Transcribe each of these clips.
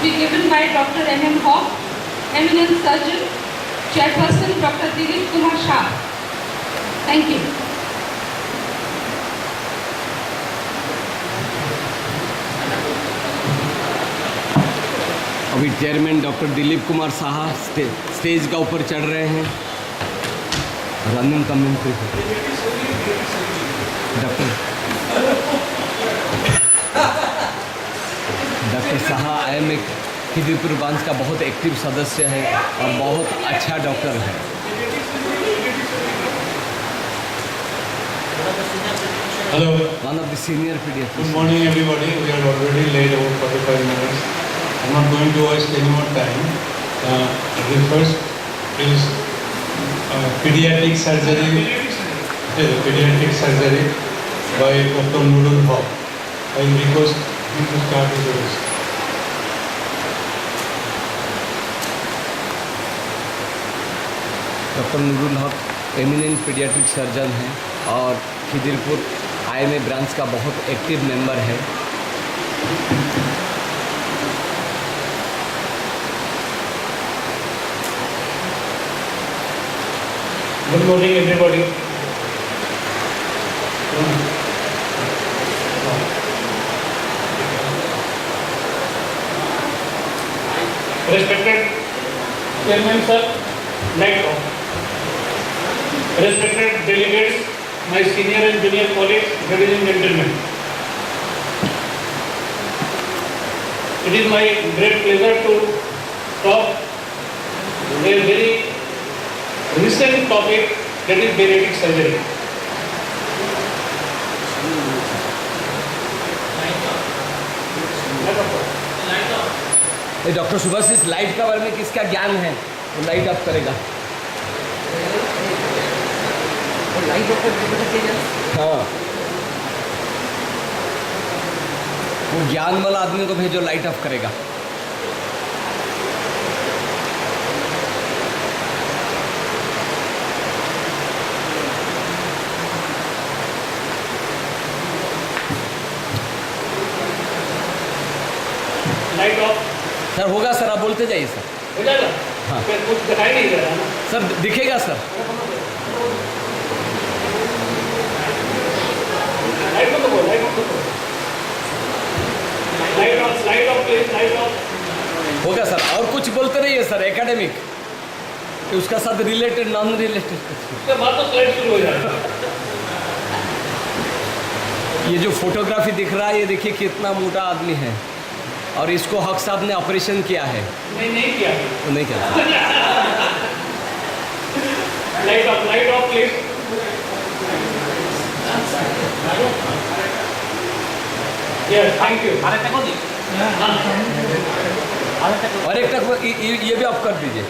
be given by Dr. M.M. Hawk, eminent surgeon, Chairperson Dr. Dilip Kumar Shah. Thank you. अभी chairman doctor Dilip Kumar Saha stage का ऊपर चढ़ रहे हैं। Running commentary doctor Saha IIM Khidirpur branch का बहुत एक्टिव सदस्य है और बहुत अच्छा डॉक्टर है। Hello. One of the senior pediatricians. Good morning, everybody. We are already late over 45 minutes. I'm not going to waste any more time. The first is pediatric surgery. Pediatric surgery by Dr. Nurul Haq. I request him to start with this. Doctor Nurul Haq eminent paediatric surgeon हैं और Khidirpur IIM branch का बहुत active member है। Good morning, everybody. Respected Chairman Sir, light off. Respected delegates, my senior and junior colleagues, ladies and gentlemen. It is my great pleasure to talk a very recent topic, that is bariatric surgery. Doctor Subhash इस light का बारे में किसका ज्ञान है? वो light of करेगा। हाँ, वो ज्ञान वाला आदमी को भेजो, लाइट ऑफ करेगा। लाइट ऑफ सर होगा सर, आप बोलते जाइए सर। हो जाएगा? हाँ। फिर कुछ दिखाई नहीं दे रहा ना? सर दिखेगा सर। लाइट ऑफ करो, लाइट ऑफ करो। Light of please, light of. होगा सर। और कुछ बोलते रहिए सर एकेडमिक, कि उसका साथ रिलेटेड नॉन रिलेटेड। उसके बाद तो स्लाइड शुरू हो जाएगा। ये जो फोटोग्राफी दिख रहा है, ये देखिए कितना मोटा आदमी है और इसको हक साहब ने ऑपरेशन किया है। नहीं किया। वो नहीं किया। Light of please. Yes, thank you. और एक तक ये भी ऑफ कर दीजिए।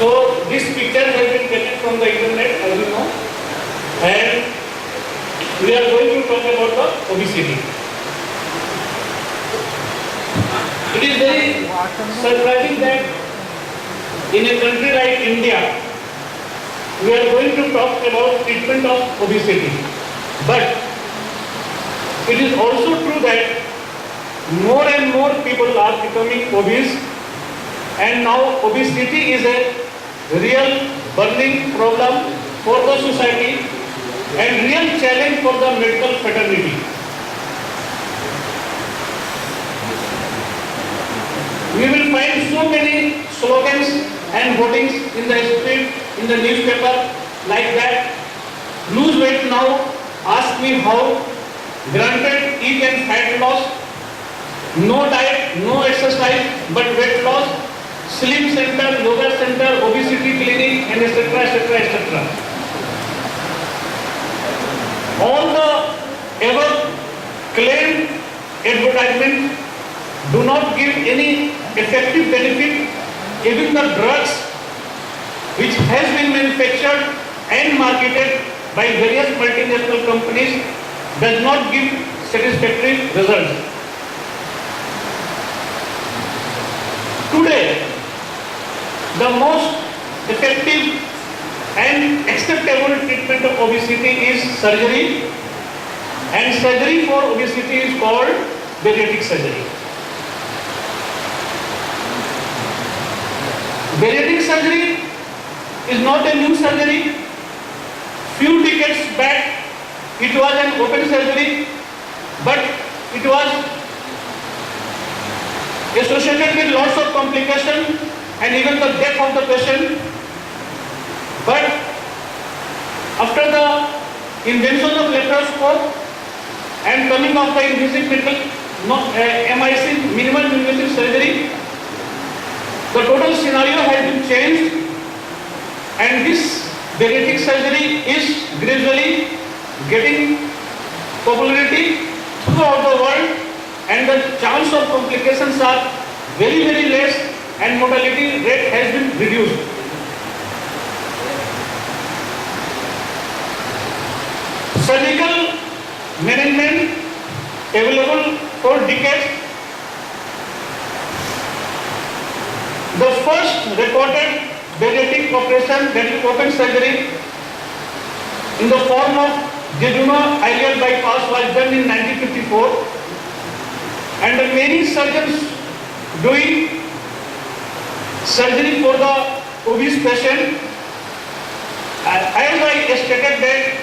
So this picture has been taken from the internet, as you know, and we are going to talk about the obesity. It is very surprising that in a country like India, we are going to talk about treatment of obesity. But it is also true that more and more people are becoming obese, and now obesity is a real burning problem for the society and real challenge for the medical fraternity. We will find so many slogans and hoardings in the street, in the newspaper, like that. Lose weight now, ask me how. Granted, eat and fat loss. No diet, no exercise, but weight loss. Slim center, yoga center, obesity clinic, and etc., etc., etc. All the ever claimed advertisements do not give any effective benefit. Even the drugs which has been manufactured and marketed by various multinational companies does not give satisfactory results. Today, the most effective and acceptable treatment of obesity is surgery, and surgery for obesity is called bariatric surgery. Bariatric surgery is not a new surgery. Few decades back, it was an open surgery, but it was associated with lots of complications and even the death of the patient. But after the invention of laparoscope and coming of the invasive MIC, minimal invasive surgery, the total scenario has been changed, and this bariatric surgery is gradually getting popularity throughout the world, and the chance of complications are very, very less, and mortality rate has been reduced. Surgical management available for decades. The first recorded bariatric operation, that is open surgery, in the form of jejunal ileal bypass was done in 1954, and many surgeons doing surgery for the obese patient. As I stated that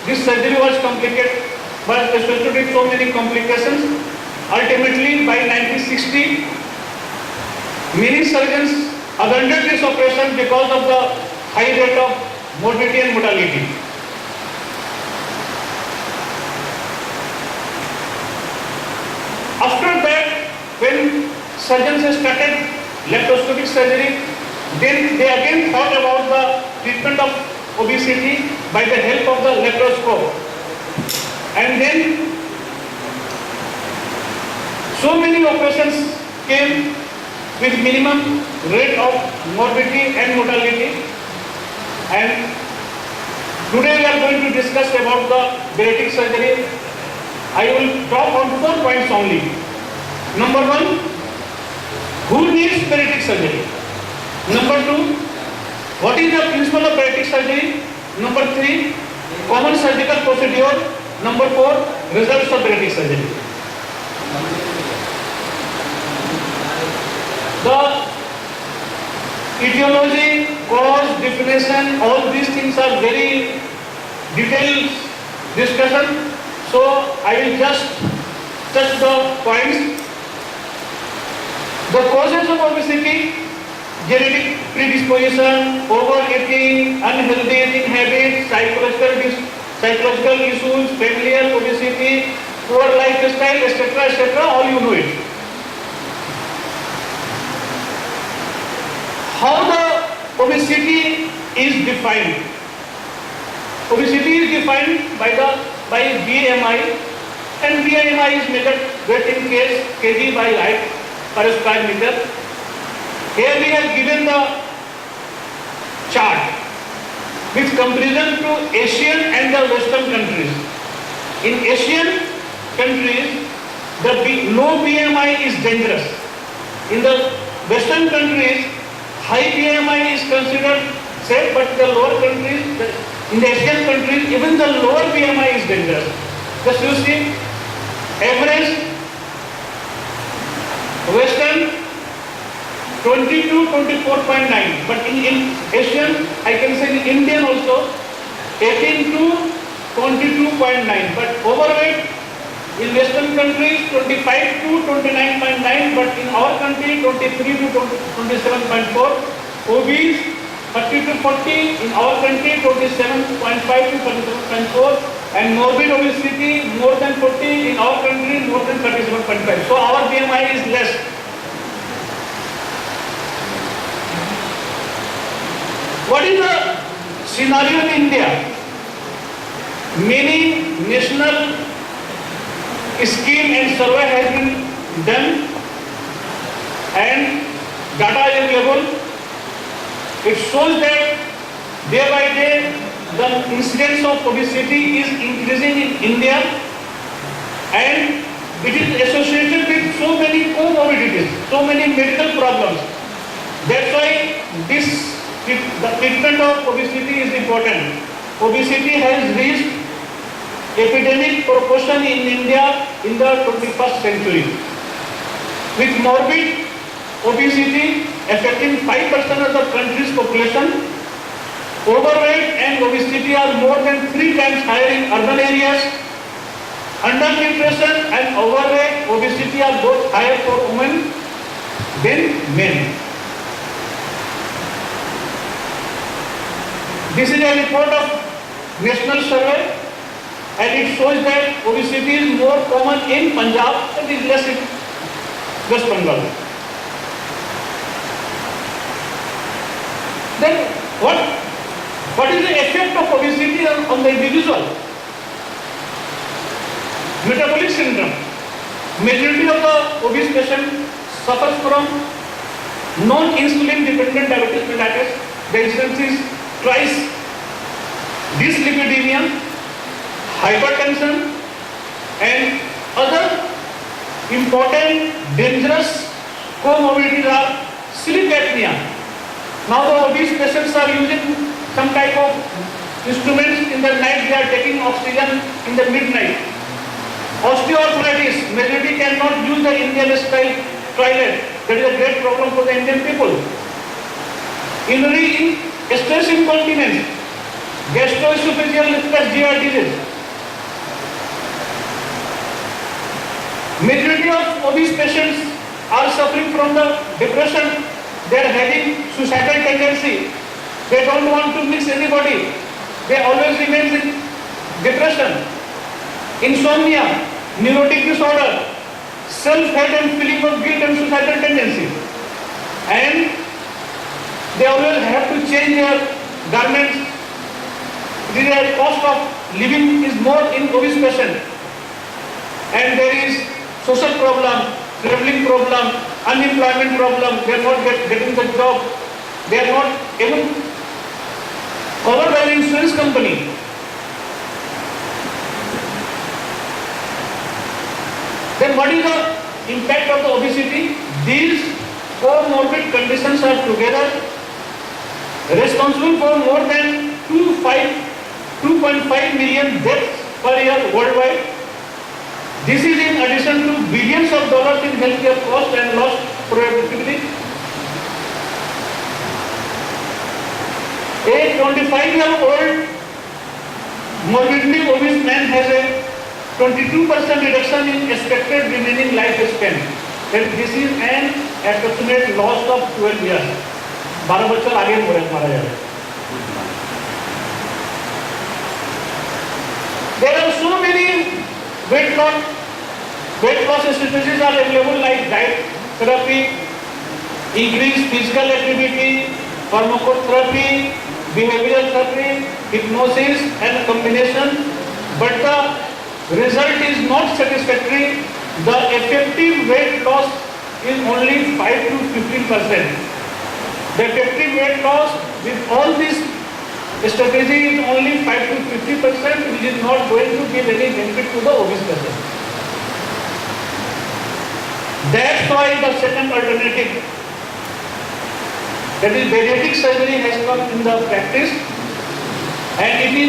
this surgery was complicated, but associated with so many complications. Ultimately, by 1960, many surgeons abandoned this operation because of the high rate of morbidity and mortality. After that, when surgeons started laparoscopic surgery, then they again thought about the treatment of obesity by the help of the laparoscope. And then so many operations came with minimum rate of morbidity and mortality. And today we are going to discuss about the bariatric surgery. I will talk on 4 points only. Number 1, who needs bariatric surgery? Number 2, what is the principle of bariatric surgery? Number 3, common surgical procedure. Number 4, results of bariatric surgery. The etiology, cause, definition, all these things are very detailed discussion. So I will just touch the points. The causes of obesity: genetic predisposition, overeating, unhealthy eating habits, psychological issues, familial obesity, poor lifestyle, etc., all you know it. How the obesity is defined? Obesity is defined by BMI, and BMI is measured weight in kg by height per square meter. Here we have given the chart with comparison to Asian and the Western countries. In Asian countries, the low BMI is dangerous. In the Western countries, high BMI is considered safe, but the lower countries, in the Asian countries, even the lower BMI is dangerous. Just you see, average Western 20 to 24.9, but in Asian, I can say in Indian also, 18 to 22.9, but overweight in Western countries 25 to 29.9, but in our country 23 to 27.4, obese 30 to 40, in our country 27.5 to 37.4, and morbid obesity more than 40, in our country more than 37.5. So our BMI is less. What is the scenario in India? Many national scheme and survey has been done, and data is available. It shows that day by day the incidence of obesity is increasing in India, and it is associated with so many comorbidities, so many medical problems. That's why the treatment of obesity is important. Obesity has reached epidemic proportion in India in the 21st century, with morbid obesity affecting 5% of the country's population. Overweight and obesity are more than 3 times higher in urban areas. Undernutrition and overweight, obesity are both higher for women than men. This is a report of national survey, and it shows that obesity is more common in Punjab and is less in West Bengal. Then what is the effect of obesity on the individual? Metabolic syndrome. Majority of the obese patients suffers from non-insulin dependent diabetes mellitus. The incidence is twice. Dyslipidemia, hypertension, and other important dangerous comorbidities are sleep apnea. Now the obese patients are using some type of instruments in the night. They are taking oxygen in the midnight. Osteoarthritis, majority cannot use the Indian style toilet. That is a great problem for the Indian people. Urinary stress incontinence, gastroesophageal reflux, GI disease. Majority of obese patients are suffering from the depression. They are having suicidal tendency. They don't want to mix anybody. They always remain in depression. Insomnia, neurotic disorder, self-hate and feeling of guilt and suicidal tendency. And they always have to change their garments. The cost of living is more in obese patient. And there is social problem, traveling problem, unemployment problem. They are not getting the job. They are not even covered by the insurance company. Then what is the impact of the obesity? These comorbid conditions are together responsible for more than 2.5 million deaths per year worldwide. This is in addition to billions of dollars in healthcare cost and lost productivity. A 25-year-old morbidly obese man has a 22% reduction in expected remaining lifespan. And this is an approximate loss of 12 years. 12 बच्चों आगे मारा जाए. There are so many weight loss strategies are available like diet therapy, increased physical activity, pharmacotherapy, behavioral therapy, hypnosis and combination. But the result is not satisfactory. The effective weight loss is only 5 to 15%. The effective weight loss with all these strategies is only 5 to 50%, which is not going to give any benefit to the obese person. That's why the second alternative, that is bariatric surgery, has come in the practice, and it is